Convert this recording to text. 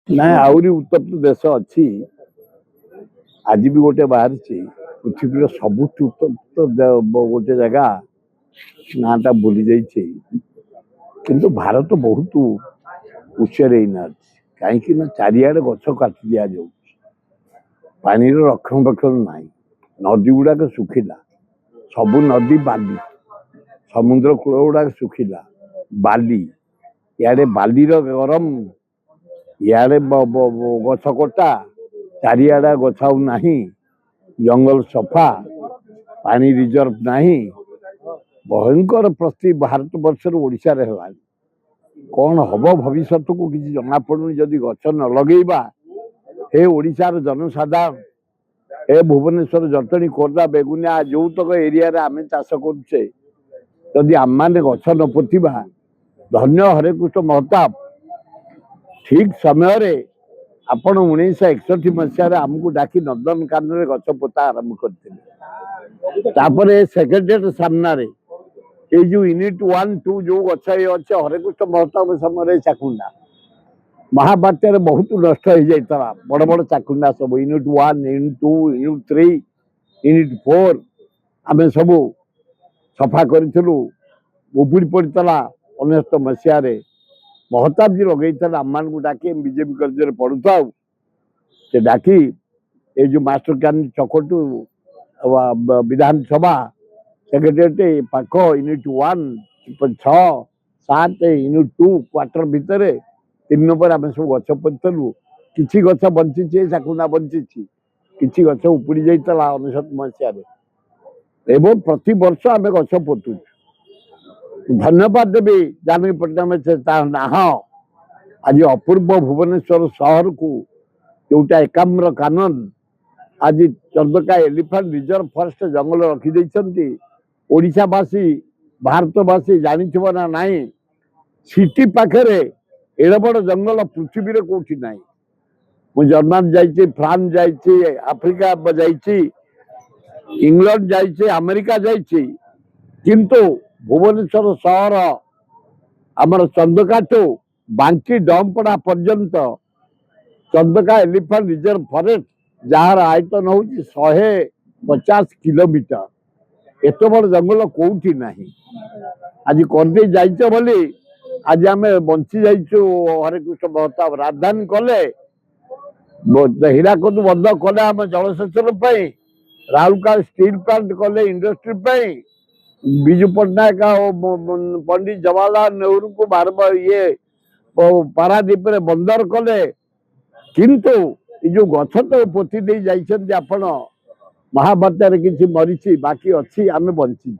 ना आहरी उत्तप्त देश अच्छी आज भी गोटे बाहर पृथ्वी सबुठ उत्तप्त गोटे जगह नाटा भूली जाइए किंतु भारत बहुत उच्चरे कहीं चारिआडे गछ काटी दि जाऊ पानी रक्षणबेक्षण ना नदी गुड़ाक सुखिला सबू नदी बाली समुद्र कूल गुड़ाक सुखिला बाली इे बालीर गरम इे गछ कटा चारिआडे गछ ना जंगल सफा पानी रिजर्व नहीं भयंकर प्रति भारत वर्ष ओडिशा रे कौन हम भविष्य को किसी जना पड़ुनी जदि गछ न लगेबा हे ओडिशार जनसाधारण हे भुवनेश्वर जटणी खोर्धा बेगुनिया जो तक एरिया रे आमे चाष करुचे जदि आम मैंने गछ न पोतिबा धन्य हरेकृष्ण महताब ठीक समय आपण 1961 मसीह आमको डाकी नंदन कानन गछ पोता आरंभ करते सेक्रेटेरिएट सामने ये जो यूनिट 1 2 जो गछ अच्छे हरेकृष्ण महताब समय चाकुंडा महाबात्यार बहुत नष्ट हो जाता बड़ बड़ चाकुंडा सब यूनिट 1 यूनिट 2 यूनिट 3 यूनिट 4 आम सब सफा करूँ उपुड़ी पड़ता 19 मसीह महताब जी लगे आम मान को डाकी बीजेपी कर्ज पढ़ुता से डाकी ये जो मास्टर कैन चकटू विधानसभा सेक्रेटेरिएट पाख यूनिट 1 6 7 यूनिट 2 क्वार्टर भितर 3 नंबर आम सब गछ पोतलु किसी गछ बंची चाकुंडा बंची किसी गछ उपुड़ी जाता 19 मसीह एवं प्रति वर्ष आम गछ पोतु धन्यवाद देवी जानकी पट्टनायक ना आज अपूर्व भुवनेश्वर सहर को जोटा एकाम्र कानन आज चंदका एलिफेंट रिजर्व फॉरेस्ट जंगल रखी ओडिशावासी भारतवासी जानी ना नाई सिटी पाखे एड़ बड़ जंगल पृथ्वी रे कोठी नाई मु जर्मन जाइए फ्रांस जाइए आफ्रिका जाइए इंग्लैंड जाइए अमेरिका जाइए किंतु भुवनेश्वर सहर आमर चंदका टू बांकी डमपड़ा पर्यंत Chandaka elephant reserve forest jar आयतन हूँ 150 किलोमीटर एत बड़ जंगल कौटी ना आज करदे जाइए बोली आज आम बंची जाइचु हरेकृष्ण महताब राजधानी कले हीराकुद बंद कले आम जलसेचन राउरकेला स्टील प्लांट कले इंडस्ट्री विजु पट्टनायक पंडित जवाहरलाल नेहरू को बार बार ये पारादीप रे बंदर कले किंतु जो गछ तो पोती दे जाइछन आपण महाबात्यार किसी मरीची बाकी अच्छी आम बंची।